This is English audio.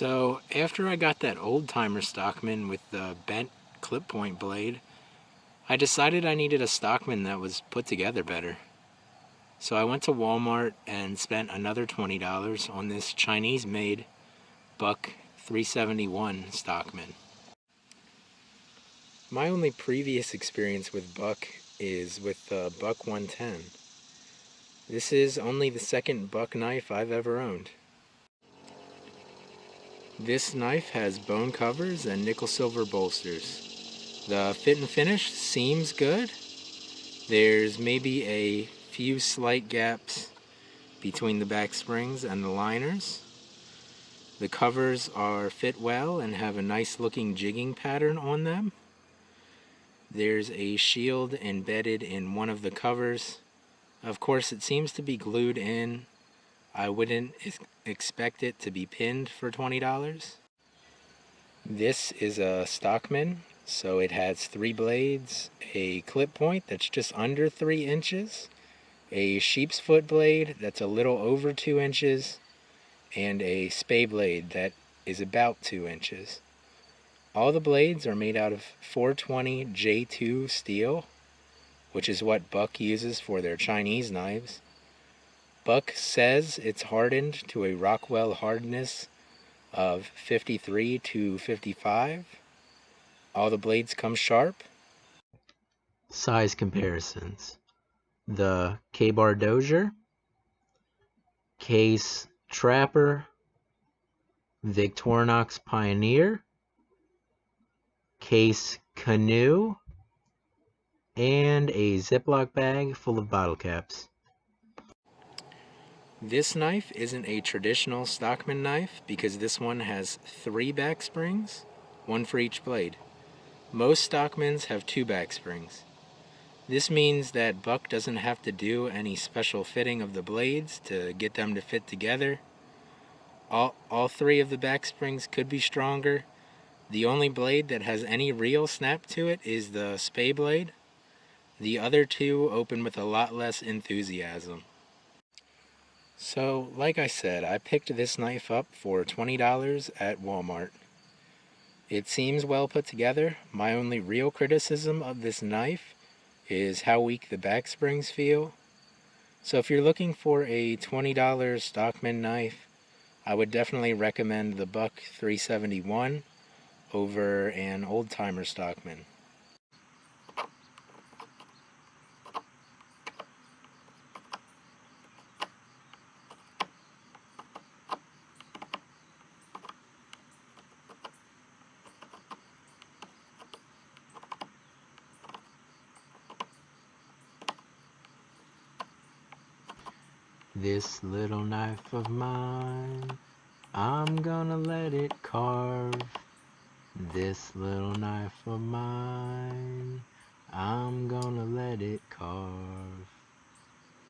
So after I got that old-timer Stockman with the bent clip point blade, I decided I needed a Stockman that was put together better. So I went to Walmart and spent another $20 on this Chinese-made Buck 371 Stockman. My only previous experience with Buck is with the Buck 110. This is only the second Buck knife I've ever owned. This knife has bone covers and nickel silver bolsters. The fit and finish seems good. There's maybe a few slight gaps between the back springs and the liners. The covers are fit well and have a nice looking jigging pattern on them. There's a shield embedded in one of the covers. Of course, it seems to be glued in. I wouldn't expect it to be pinned for $20. This is a Stockman, so it has 3 blades, a clip point that's just under 3 inches, a sheep's foot blade that's a little over 2 inches, and a spay blade that is about 2 inches. All the blades are made out of 420 J2 steel, which is what Buck uses for their Chinese knives. Buck says it's hardened to a Rockwell hardness of 53 to 55. All the blades come sharp. Size comparisons. The K-Bar Dozier, Case Trapper, Victorinox Pioneer, Case Canoe, and a Ziploc bag full of bottle caps. This knife isn't a traditional Stockman knife because this one has 3 back springs, 1 for each blade. Most Stockmans have 2 back springs. This means that Buck doesn't have to do any special fitting of the blades to get them to fit together. All 3 of the back springs could be stronger. The only blade that has any real snap to it is the spay blade. The other 2 open with a lot less enthusiasm. So, like I said, I picked this knife up for $20 at Walmart. It seems well put together. My only real criticism of this knife is how weak the back springs feel. So if you're looking for a $20 Stockman knife, I would definitely recommend the Buck 371 over an old-timer Stockman. This little knife of mine, I'm gonna let it carve. This little knife of mine, I'm gonna let it carve.